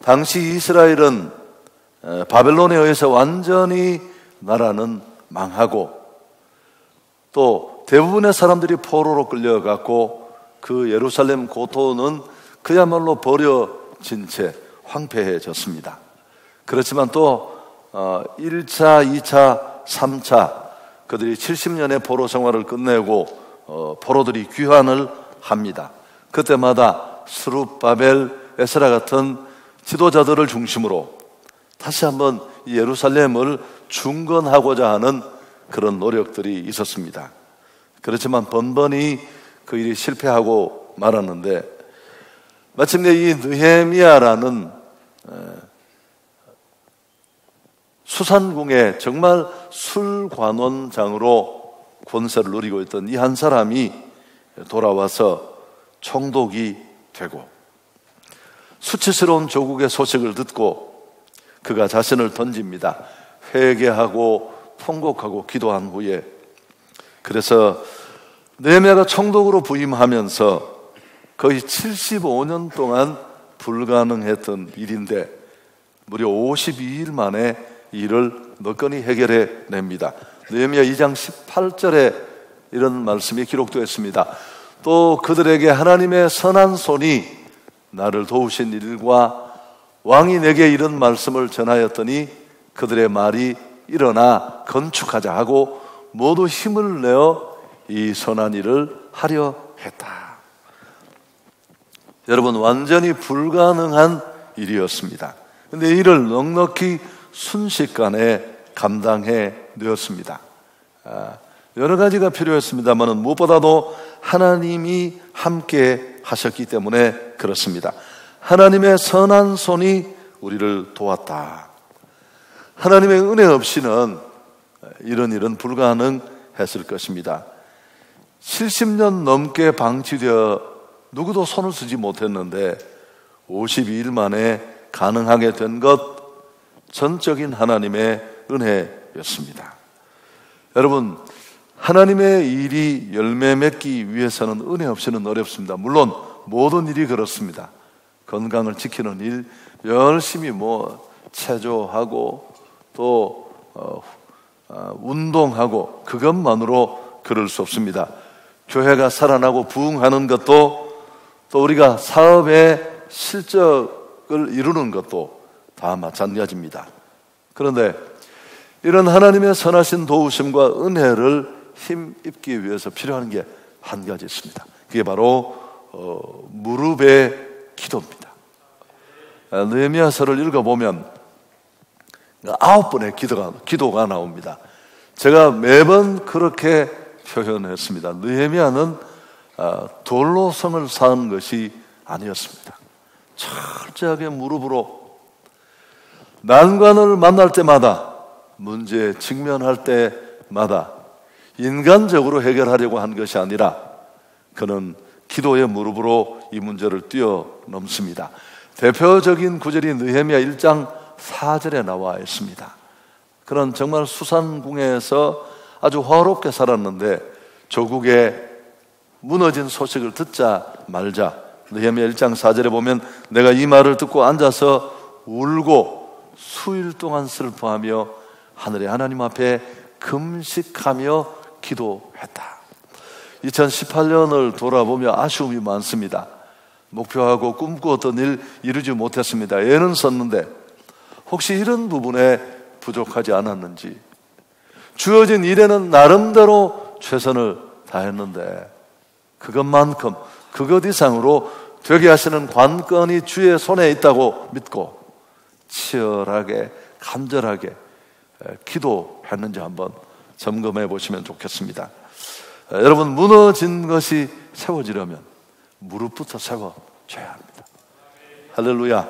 당시 이스라엘은 바벨론에 의해서 완전히 나라는 망하고 또 대부분의 사람들이 포로로 끌려갔고 그 예루살렘 고토는 그야말로 버려진 채 황폐해졌습니다. 그렇지만 또 1차, 2차, 3차 그들이 70년의 포로 생활을 끝내고 포로들이 귀환을 합니다. 그때마다 스룹바벨, 에스라 같은 지도자들을 중심으로 다시 한번 예루살렘을 중건하고자 하는 그런 노력들이 있었습니다. 그렇지만 번번이 그 일이 실패하고 말았는데 마침내 이 느헤미야라는 수산궁의 정말 술관원장으로 권세를 누리고 있던 이 한 사람이 돌아와서 총독이 되고 수치스러운 조국의 소식을 듣고 그가 자신을 던집니다. 회개하고 통곡하고 기도한 후에 그래서 느헤미야가 총독으로 부임하면서 거의 75년 동안 불가능했던 일인데 무려 52일 만에 이 일을 너건히 해결해 냅니다. 느헤미야 2장 18절에 이런 말씀이 기록되어 있습니다. 또 그들에게 하나님의 선한 손이 나를 도우신 일과 왕이 내게 이런 말씀을 전하였더니 그들의 말이 일어나 건축하자 하고 모두 힘을 내어 이 선한 일을 하려 했다. 여러분, 완전히 불가능한 일이었습니다. 그런데 이를 넉넉히 순식간에 감당해 내었습니다. 여러 가지가 필요했습니다만 무엇보다도 하나님이 함께 하셨기 때문에 그렇습니다. 하나님의 선한 손이 우리를 도왔다. 하나님의 은혜 없이는 이런 일은 불가능했을 것입니다. 70년 넘게 방치되어 누구도 손을 쓰지 못했는데 52일 만에 가능하게 된 것, 전적인 하나님의 은혜였습니다. 여러분, 하나님의 일이 열매 맺기 위해서는 은혜 없이는 어렵습니다. 물론 모든 일이 그렇습니다. 건강을 지키는 일, 열심히 체조하고 또 운동하고 그것만으로 그럴 수 없습니다. 교회가 살아나고 부흥하는 것도 또 우리가 사업의 실적을 이루는 것도 다 마찬가지입니다. 그런데 이런 하나님의 선하신 도우심과 은혜를 힘입기 위해서 필요한 게 한 가지 있습니다. 그게 바로 무릎의 기도입니다. 느헤미야서를 읽어보면 9번의 기도가 나옵니다. 제가 매번 그렇게 표현했습니다. 느헤미야는 돌로 성을 쌓은 것이 아니었습니다. 철저하게 무릎으로 난관을 만날 때마다, 문제에 직면할 때마다 인간적으로 해결하려고 한 것이 아니라 그는 기도의 무릎으로 이 문제를 뛰어넘습니다. 대표적인 구절이 느헤미야 1장 4절에 나와 있습니다. 그런 정말 수산궁에서 아주 화롭게 살았는데 조국의 무너진 소식을 듣자 말자 느헤미야 1장 4절에 보면 내가 이 말을 듣고 앉아서 울고 수일 동안 슬퍼하며 하늘의 하나님 앞에 금식하며 기도했다. 2018년을 돌아보며 아쉬움이 많습니다. 목표하고 꿈꾸었던 일 이루지 못했습니다. 애는 썼는데 혹시 이런 부분에 부족하지 않았는지, 주어진 일에는 나름대로 최선을 다했는데 그것만큼, 그것 이상으로 되게 하시는 관건이 주의 손에 있다고 믿고 치열하게 간절하게 기도했는지 한번 점검해 보시면 좋겠습니다. 여러분, 무너진 것이 세워지려면 무릎부터 세워줘야 합니다. 할렐루야.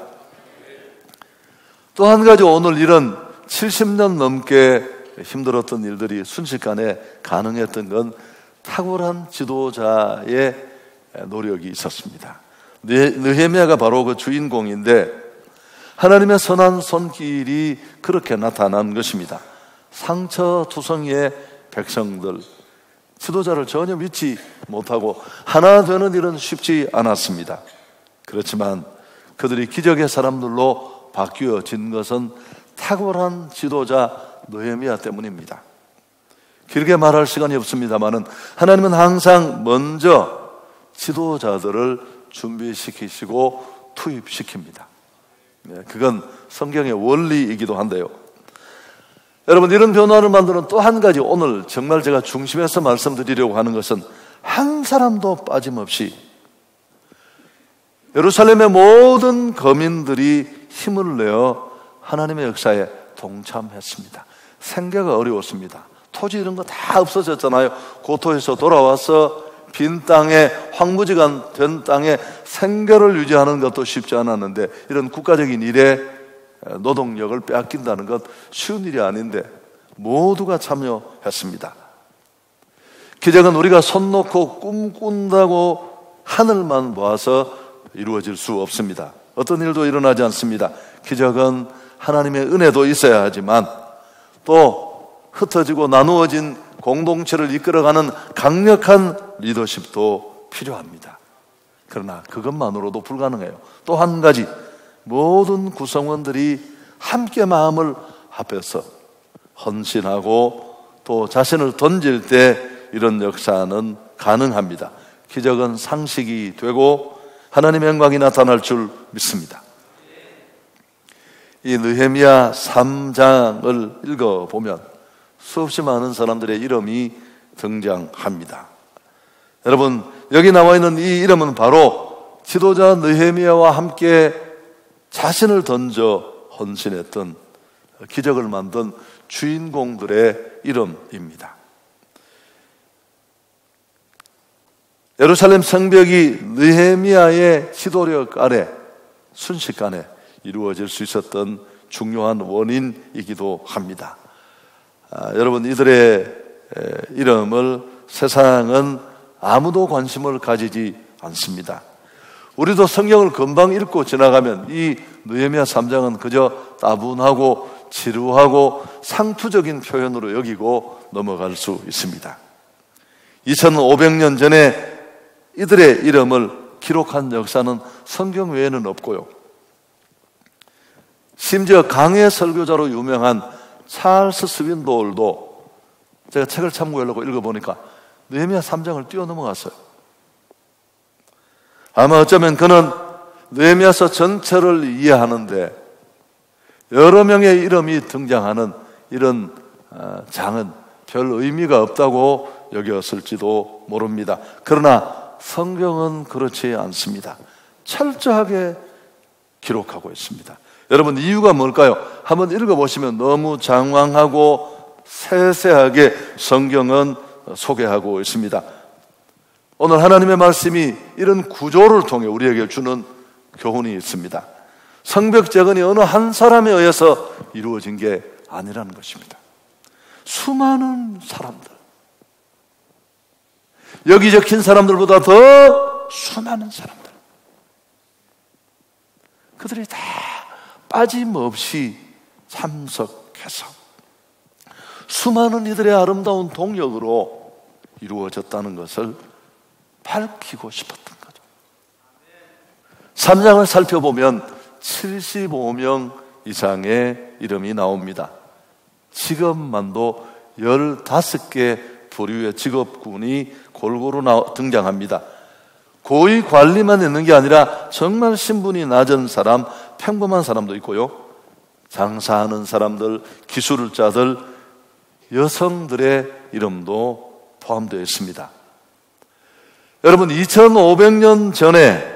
또 한 가지, 오늘 이런 70년 넘게 힘들었던 일들이 순식간에 가능했던 건 탁월한 지도자의 노력이 있었습니다. 느헤미야가 바로 그 주인공인데 하나님의 선한 손길이 그렇게 나타난 것입니다. 상처투성이의 백성들, 지도자를 전혀 믿지 못하고 하나 되는 일은 쉽지 않았습니다. 그렇지만 그들이 기적의 사람들로 바뀌어진 것은 탁월한 지도자 느헤미야 때문입니다. 길게 말할 시간이 없습니다만은 하나님은 항상 먼저 지도자들을 준비시키시고 투입시킵니다. 그건 성경의 원리이기도 한데요. 여러분, 이런 변화를 만드는 또 한 가지, 오늘 정말 제가 중심에서 말씀드리려고 하는 것은 한 사람도 빠짐없이 예루살렘의 모든 거민들이 힘을 내어 하나님의 역사에 동참했습니다. 생계가 어려웠습니다. 토지 이런 거 다 없어졌잖아요. 고토에서 돌아와서 빈 땅에, 황무지가 된 땅에 생계를 유지하는 것도 쉽지 않았는데, 이런 국가적인 일에 노동력을 빼앗긴다는 것 쉬운 일이 아닌데 모두가 참여했습니다. 기적은 우리가 손 놓고 꿈꾼다고 하늘만 모아서 이루어질 수 없습니다. 어떤 일도 일어나지 않습니다. 기적은 하나님의 은혜도 있어야 하지만 또 흩어지고 나누어진 공동체를 이끌어가는 강력한 리더십도 필요합니다. 그러나 그것만으로도 불가능해요. 또 한 가지, 모든 구성원들이 함께 마음을 합해서 헌신하고 또 자신을 던질 때 이런 역사는 가능합니다. 기적은 상식이 되고 하나님의 영광이 나타날 줄 믿습니다. 이 느헤미야 3장을 읽어보면 수없이 많은 사람들의 이름이 등장합니다. 여러분, 여기 나와 있는 이 이름은 바로 지도자 느헤미야와 함께 자신을 던져 헌신했던, 기적을 만든 주인공들의 이름입니다. 예루살렘 성벽이 느헤미야의 지도력 아래 순식간에 이루어질 수 있었던 중요한 원인이기도 합니다. 여러분, 이들의 이름을 세상은 아무도 관심을 가지지 않습니다. 우리도 성경을 금방 읽고 지나가면 이 느헤미야 3장은 그저 따분하고 지루하고 상투적인 표현으로 여기고 넘어갈 수 있습니다. 2500년 전에 이들의 이름을 기록한 역사는 성경 외에는 없고요. 심지어 강해 설교자로 유명한 찰스 스윈도울도 제가 책을 참고하려고 읽어보니까 느헤미야 3장을 뛰어넘어갔어요. 아마 어쩌면 그는 느헤미야서 전체를 이해하는데 여러 명의 이름이 등장하는 이런 장은 별 의미가 없다고 여겼을지도 모릅니다. 그러나 성경은 그렇지 않습니다. 철저하게 기록하고 있습니다. 여러분, 이유가 뭘까요? 한번 읽어보시면 너무 장황하고 세세하게 성경은 소개하고 있습니다. 오늘 하나님의 말씀이 이런 구조를 통해 우리에게 주는 교훈이 있습니다. 성벽 재건이 어느 한 사람에 의해서 이루어진 게 아니라는 것입니다. 수많은 사람들, 여기 적힌 사람들보다 더 수많은 사람들, 그들이 다 빠짐없이 참석해서 수많은 이들의 아름다운 동력으로 이루어졌다는 것을 밝히고 싶었던 거죠. 3장을 살펴보면 75명 이상의 이름이 나옵니다. 직업만도 15개 부류의 직업군이 골고루 등장합니다. 고위 관리만 있는 게 아니라 정말 신분이 낮은 사람, 평범한 사람도 있고요. 장사하는 사람들, 기술자들, 여성들의 이름도 포함되어 있습니다. 여러분, 2500년 전에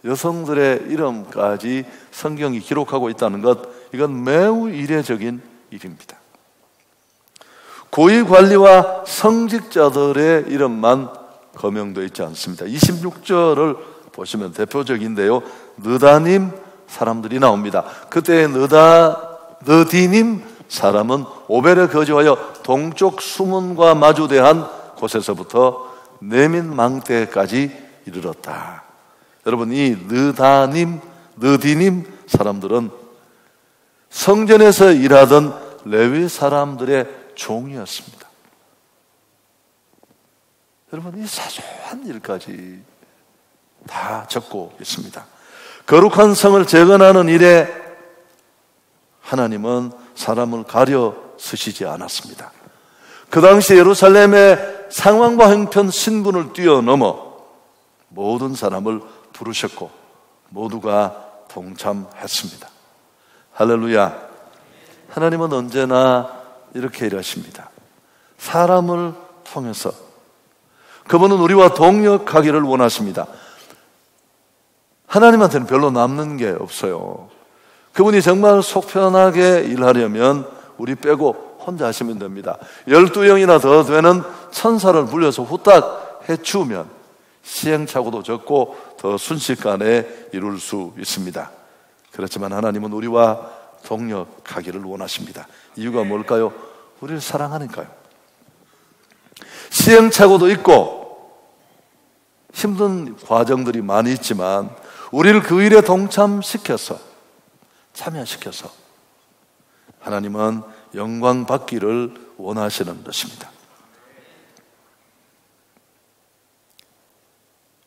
여성들의 이름까지 성경이 기록하고 있다는 것, 이건 매우 이례적인 일입니다. 고위 관리와 성직자들의 이름만 거명되어 있지 않습니다. 26절을 보시면 대표적인데요, 느다님 사람들이 나옵니다. 그때 느디님 사람은 오벨에 거주하여 동쪽 수문과 마주대한 곳에서부터 네민 망대까지 이르렀다. 여러분, 이 느디님 사람들은 성전에서 일하던 레위 사람들의 종이었습니다. 여러분, 이 사소한 일까지 다 적고 있습니다. 거룩한 성을 재건하는 일에 하나님은 사람을 가려 쓰시지 않았습니다. 그 당시 예루살렘의 상황과 형편, 신분을 뛰어넘어 모든 사람을 부르셨고 모두가 동참했습니다. 할렐루야. 하나님은 언제나 이렇게 일하십니다. 사람을 통해서 그분은 우리와 동역하기를 원하십니다. 하나님한테는 별로 남는 게 없어요. 그분이 정말 속 편하게 일하려면 우리 빼고 혼자 하시면 됩니다. 12영이나 더 되는 천사를 불려서 후딱 해치우면 시행착오도 적고 더 순식간에 이룰 수 있습니다. 그렇지만 하나님은 우리와 동역하기를 원하십니다. 이유가 뭘까요? 우리를 사랑하니까요. 시행착오도 있고 힘든 과정들이 많이 있지만 우리를 그 일에 동참시켜서, 참여시켜서 하나님은 영광 받기를 원하시는 것입니다.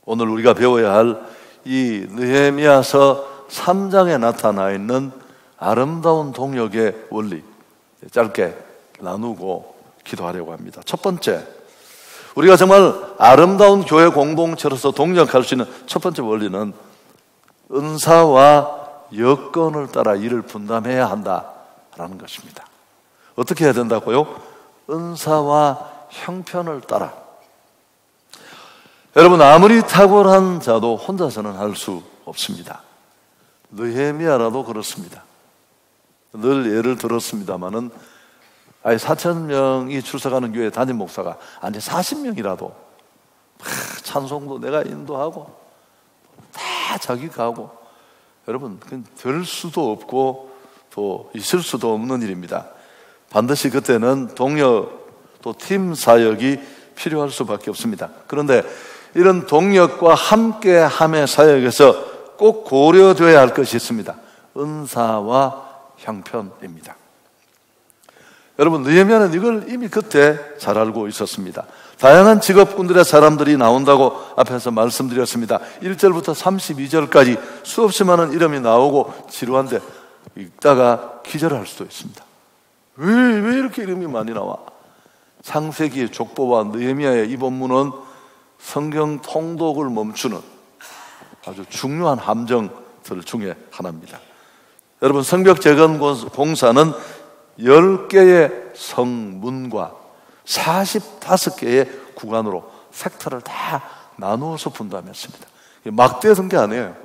오늘 우리가 배워야 할 이 느헤미야서 3장에 나타나 있는 아름다운 동역의 원리, 짧게 나누고 기도하려고 합니다. 첫 번째, 우리가 정말 아름다운 교회 공동체로서 동역할 수 있는 첫 번째 원리는 은사와 여건을 따라 일을 분담해야 한다라는 것입니다. 어떻게 해야 된다고요? 은사와 형편을 따라. 여러분, 아무리 탁월한 자도 혼자서는 할 수 없습니다. 느헤미야라도 그렇습니다. 늘 예를 들었습니다마는 4,000명이 출석하는 교회 담임 목사가 40명이라도 찬송도 내가 인도하고 다 자기가 하고, 여러분, 그건 될 수도 없고 또 있을 수도 없는 일입니다. 반드시 그때는 동역 또 팀 사역이 필요할 수밖에 없습니다. 그런데 이런 동역과 함께함의 사역에서 꼭 고려되어야 할 것이 있습니다. 은사와 형편입니다. 여러분, 느헤미야는 이걸 이미 그때 잘 알고 있었습니다. 다양한 직업군들의 사람들이 나온다고 앞에서 말씀드렸습니다. 1절부터 32절까지 수없이 많은 이름이 나오고 지루한데 읽다가 기절할 수도 있습니다. 왜 이렇게 이름이 많이 나와? 창세기의 족보와 느헤미야의 이 본문은 성경 통독을 멈추는 아주 중요한 함정들 중에 하나입니다. 여러분, 성벽 재건 공사는 10개의 성문과 45개의 구간으로 섹터를 다 나누어서 분담했습니다. 막대던 게 아니에요.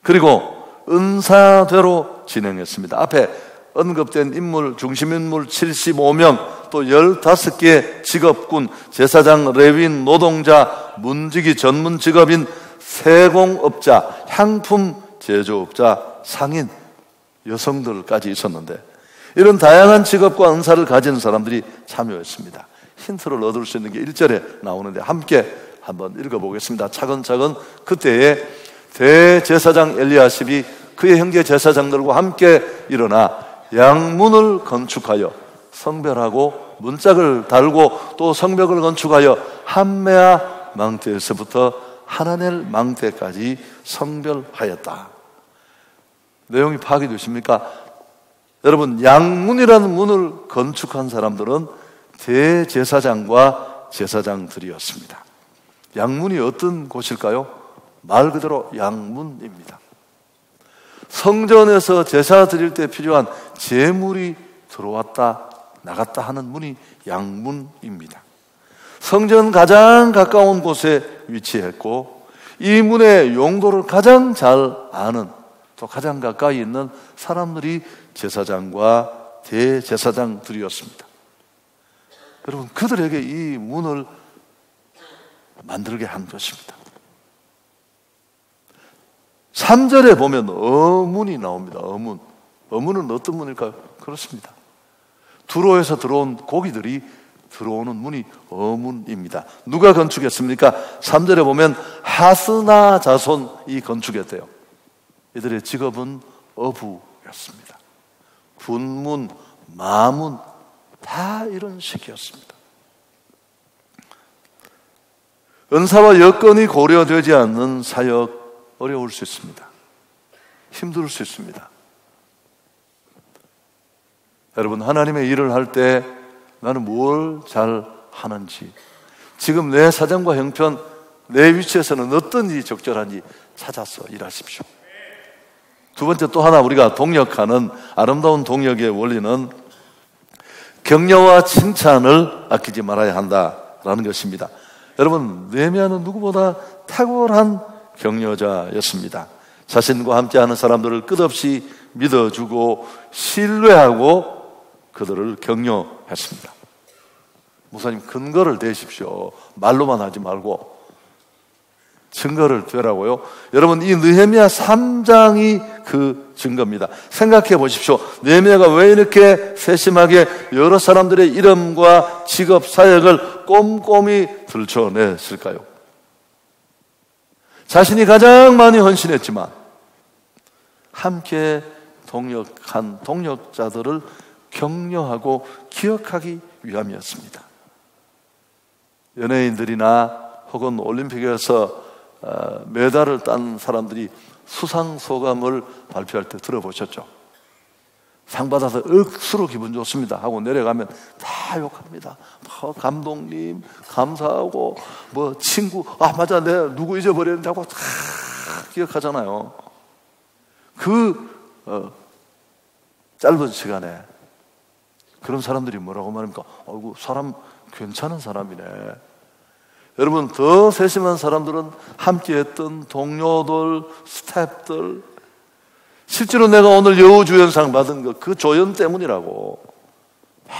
그리고 은사대로 진행했습니다. 앞에 언급된 인물, 중심인물 75명, 또 15개의 직업군, 제사장, 레위인, 노동자, 문지기, 전문 직업인, 세공업자, 향품 제조업자, 상인, 여성들까지 있었는데 이런 다양한 직업과 은사를 가진 사람들이 참여했습니다. 힌트를 얻을 수 있는 게 1절에 나오는데 함께 한번 읽어보겠습니다. 차근차근. 그때에 대제사장 엘리야십이 그의 형제 제사장들과 함께 일어나 양문을 건축하여 성별하고 문짝을 달고 또 성벽을 건축하여 함메아 망대에서부터 하나넬 망대까지 성별하였다. 내용이 파악이 되십니까? 여러분, 양문이라는 문을 건축한 사람들은 대제사장과 제사장들이었습니다. 양문이 어떤 곳일까요? 말 그대로 양문입니다. 성전에서 제사 드릴 때 필요한 제물이 들어왔다 나갔다 하는 문이 양문입니다. 성전 가장 가까운 곳에 위치했고 이 문의 용도를 가장 잘 아는, 또 가장 가까이 있는 사람들이 제사장과 대제사장들이었습니다. 여러분, 그들에게 이 문을 만들게 한 것입니다. 3절에 보면 어문이 나옵니다. 어문. 어문은 어떤 문일까요? 그렇습니다. 두로에서 들어온 고기들이 들어오는 문이 어문입니다. 누가 건축했습니까? 3절에 보면 하스나 자손이 건축했대요. 이들의 직업은 어부였습니다. 분문, 마문 다 이런 식이었습니다. 은사와 여건이 고려되지 않는 사역은 어려울 수 있습니다. 힘들 수 있습니다. 여러분, 하나님의 일을 할 때 나는 뭘 잘 하는지, 지금 내 사정과 형편, 내 위치에서는 어떤 일이 적절한지 찾아서 일하십시오. 두 번째, 또 하나 우리가 동역하는 아름다운 동역의 원리는 격려와 칭찬을 아끼지 말아야 한다라는 것입니다. 여러분, 느헤미야는 누구보다 탁월한 격려자였습니다. 자신과 함께하는 사람들을 끝없이 믿어주고 신뢰하고 그들을 격려했습니다. 목사님, 근거를 대십시오. 말로만 하지 말고 증거를 대라고요. 여러분, 이 느헤미야 3장이 그 증거입니다. 생각해 보십시오. 느헤미야가 왜 이렇게 세심하게 여러 사람들의 이름과 직업, 사역을 꼼꼼히 들춰냈을까요? 자신이 가장 많이 헌신했지만 함께 동역한 동역자들을 격려하고 기억하기 위함이었습니다. 연예인들이나 혹은 올림픽에서 메달을 딴 사람들이 수상 소감을 발표할 때 들어보셨죠? 상 받아서 억수로 기분 좋습니다 하고 내려가면 다 욕합니다. 감독님 감사하고 친구 맞아 내가 누구 잊어버렸는데 하고 다 기억하잖아요. 짧은 시간에 그런 사람들이 뭐라고 말합니까? 아이고, 사람 괜찮은 사람이네. 여러분, 더 세심한 사람들은 함께했던 동료들, 스태프들, 실제로 내가 오늘 여우주연상 받은 그 조연 때문이라고 막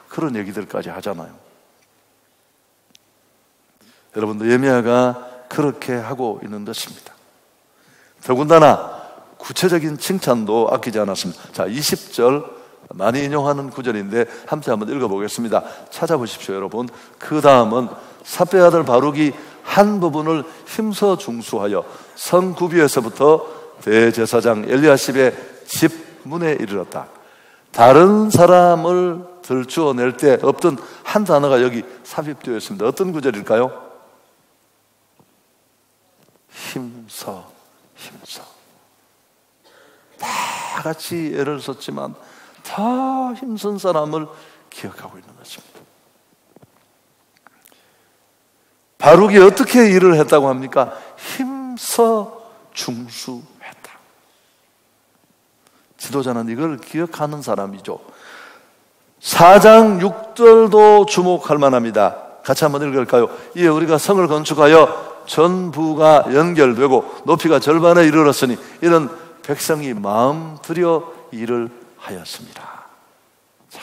그런 얘기들까지 하잖아요. 여러분, 느헤미야가 그렇게 하고 있는 것입니다. 더군다나 구체적인 칭찬도 아끼지 않았습니다. 자, 20절 많이 인용하는 구절인데 함께 한번 읽어보겠습니다. 찾아보십시오, 여러분. 그 다음은 삽배의 아들 바룩이 한 부분을 힘써 중수하여 성구비에서부터 대제사장 엘리야십의 집 문에 이르렀다. 다른 사람을 들추어낼 때 없던 한 단어가 여기 삽입되어 있습니다. 어떤 구절일까요? 힘써. 다 같이 애를 썼지만 더 힘쓴 사람을 기억하고 있는 것입니다. 바룩이 어떻게 일을 했다고 합니까? 힘써 중수했다. 지도자는 이걸 기억하는 사람이죠. 4장 6절도 주목할 만합니다. 같이 한번 읽을까요? 이에 우리가 성을 건축하여 전부가 연결되고 높이가 절반에 이르렀으니 이는 백성이 마음 들여 일을 하였습니다. 자,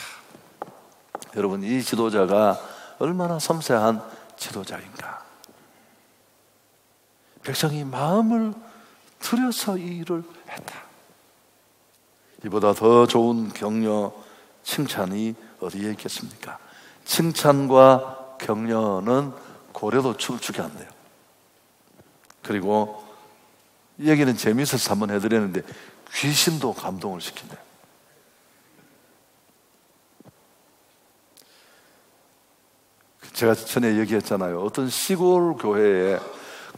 여러분, 이 지도자가 얼마나 섬세한 지도자인가. 백성이 마음을 들여서 이 일을 했다. 이보다 더 좋은 격려, 칭찬이 어디에 있겠습니까? 칭찬과 격려는 고래도 춤을 추게 한대요. 그리고 이 얘기는 재미있어서 한번 해드렸는데 귀신도 감동을 시킨대요. 제가 전에 얘기했잖아요. 어떤 시골 교회에,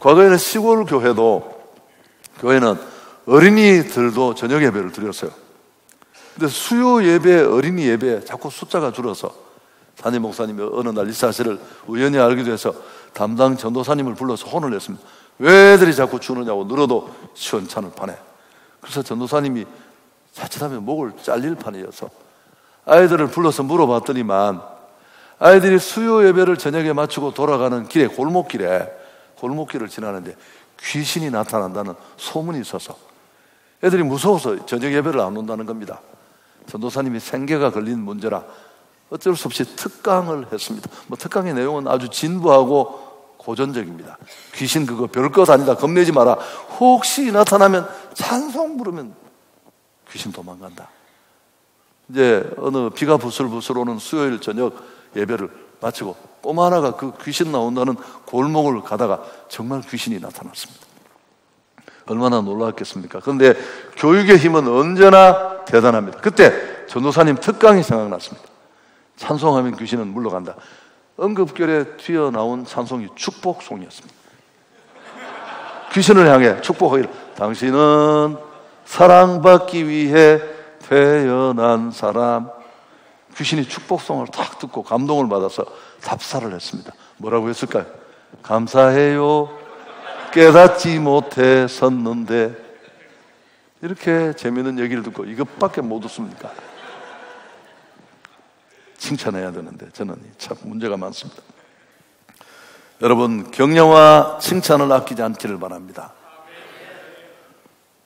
과거에는 시골 교회는 어린이들도 저녁 예배를 드렸어요. 근데 수요 예배, 어린이 예배 자꾸 숫자가 줄어서 담임 목사님이 어느 날 이 사실을 우연히 알게 돼서 담당 전도사님을 불러서 혼을 냈습니다. 왜 애들이 자꾸 주느냐고, 늘어도 시원찮을 판에. 그래서 전도사님이 자칫하면 목을 잘릴 판이어서 아이들을 불러서 물어봤더니만 아이들이 수요 예배를 저녁에 마치고 돌아가는 길에 골목길을 지나는데 귀신이 나타난다는 소문이 있어서 애들이 무서워서 저녁 예배를 안 온다는 겁니다. 전도사님이 생계가 걸린 문제라 어쩔 수 없이 특강을 했습니다. 특강의 내용은 아주 진부하고 고전적입니다. 귀신 그거 별것 아니다, 겁내지 마라. 혹시 나타나면 찬송 부르면 귀신 도망간다. 이제 어느 비가 부슬부슬 오는 수요일 저녁 예배를 마치고 꼬마 하나가 그 귀신 나온다는 골목을 가다가 정말 귀신이 나타났습니다. 얼마나 놀랐겠습니까? 그런데 교육의 힘은 언제나 대단합니다. 그때 전도사님 특강이 생각났습니다. 찬송하면 귀신은 물러간다. 응급결에 튀어나온 찬송이 축복송이었습니다. 귀신을 향해 축복하기를 당신은 사랑받기 위해 태어난 사람. 귀신이 축복성을 탁 듣고 감동을 받아서 답사를 했습니다. 뭐라고 했을까요? 감사해요. 깨닫지 못했었는데. 이렇게 재미있는 얘기를 듣고 이것밖에 못 웃습니까? 칭찬해야 되는데 저는 참 문제가 많습니다. 여러분, 격려와 칭찬을 아끼지 않기를 바랍니다.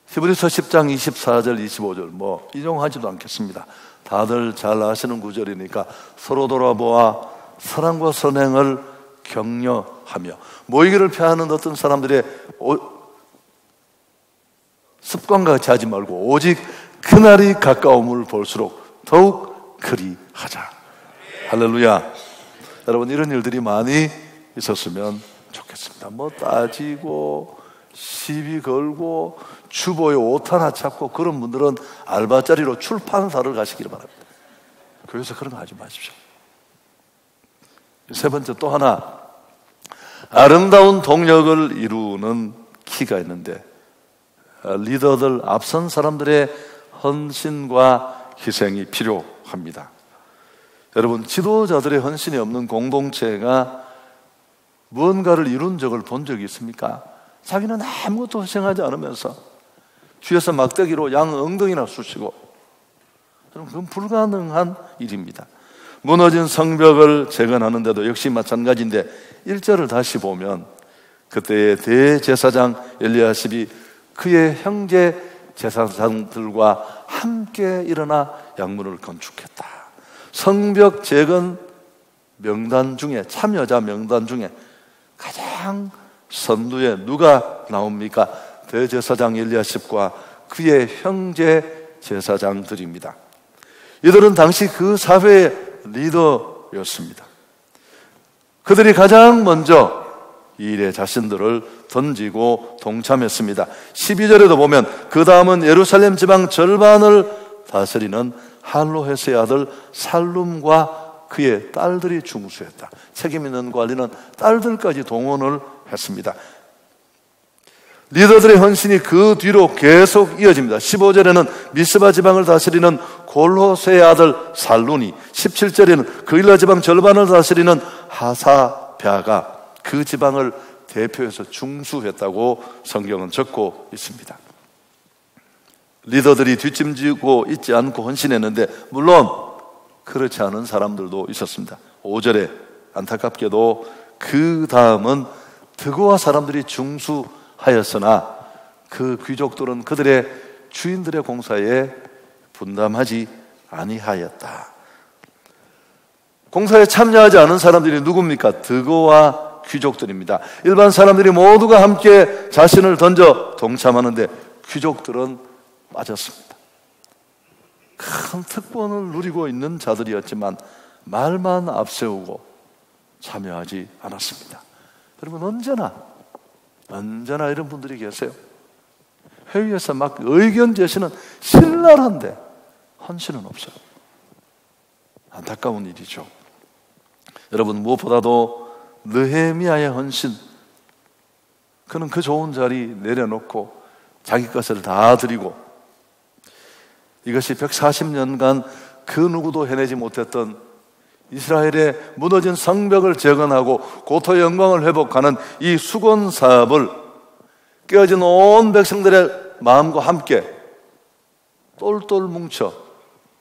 히브리서 10장 24절 25절 뭐 인용하지도 않겠습니다. 다들 잘 아시는 구절이니까 서로 돌아보아 사랑과 선행을 격려하며 모이기를 피하는 어떤 사람들의 습관과 같이 하지 말고 오직 그날이 가까움을 볼수록 더욱 그리하자. 할렐루야. 여러분, 이런 일들이 많이 있었으면 좋겠습니다. 뭐 따지고 시비 걸고 주보에 옷 하나 찾고 그런 분들은 알바자리로 출판사를 가시기를 바랍니다. 교회에서 그런 거 하지 마십시오. 세 번째, 또 하나 아름다운 동력을 이루는 키가 있는데 리더들, 앞선 사람들의 헌신과 희생이 필요합니다. 여러분, 지도자들의 헌신이 없는 공동체가 무언가를 이룬 적을 본 적이 있습니까? 자기는 아무것도 희생하지 않으면서 뒤에서 막대기로 양 엉덩이나 쑤시고, 그건 불가능한 일입니다. 무너진 성벽을 재건하는데도 역시 마찬가지인데 1절을 다시 보면 그때의 대제사장 엘리야십이 그의 형제 제사장들과 함께 일어나 양문을 건축했다. 성벽 재건 명단 중에, 참여자 명단 중에 가장 선두에 누가 나옵니까? 대제사장 엘리야십과 그의 형제 제사장들입니다. 이들은 당시 그 사회의 리더였습니다. 그들이 가장 먼저 이 일에 자신들을 던지고 동참했습니다. 12절에도 보면 그 다음은 예루살렘 지방 절반을 다스리는 할로헤스의 아들 살룸과 그의 딸들이 중수했다. 책임 있는 관리는 딸들까지 동원을 했습니다. 리더들의 헌신이 그 뒤로 계속 이어집니다. 15절에는 미스바 지방을 다스리는 골호세의 아들 살룬이, 17절에는 그일라 지방 절반을 다스리는 하사랴가 그 지방을 대표해서 중수했다고 성경은 적고 있습니다. 리더들이 뒷짐지고 있지 않고 헌신했는데 물론 그렇지 않은 사람들도 있었습니다. 5절에 안타깝게도 그 다음은 드고와 사람들이 중수하였으나 그 귀족들은 그들의 주인들의 공사에 분담하지 아니하였다. 공사에 참여하지 않은 사람들이 누굽니까? 드고와 귀족들입니다. 일반 사람들이 모두가 함께 자신을 던져 동참하는데 귀족들은 빠졌습니다. 큰 특권을 누리고 있는 자들이었지만 말만 앞세우고 참여하지 않았습니다. 여러분, 언제나 이런 분들이 계세요. 회의에서 막 의견 제시는 신랄한데 헌신은 없어요. 안타까운 일이죠. 여러분, 무엇보다도 느헤미야의 헌신, 그는 그 좋은 자리 내려놓고 자기 것을 다 드리고, 이것이 140년간 그 누구도 해내지 못했던 이스라엘의 무너진 성벽을 재건하고 고토의 영광을 회복하는 이 수건 사업을 깨어진 온 백성들의 마음과 함께 똘똘 뭉쳐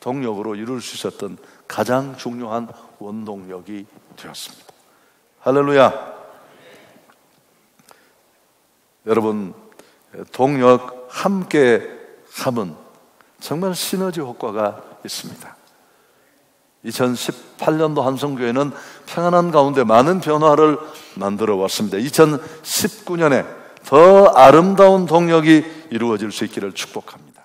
동력으로 이룰 수 있었던 가장 중요한 원동력이 되었습니다. 할렐루야. 여러분, 동력 함께 함은 정말 시너지 효과가 있습니다. 2018년도 한성교회는 평안한 가운데 많은 변화를 만들어 왔습니다. 2019년에 더 아름다운 동력이 이루어질 수 있기를 축복합니다.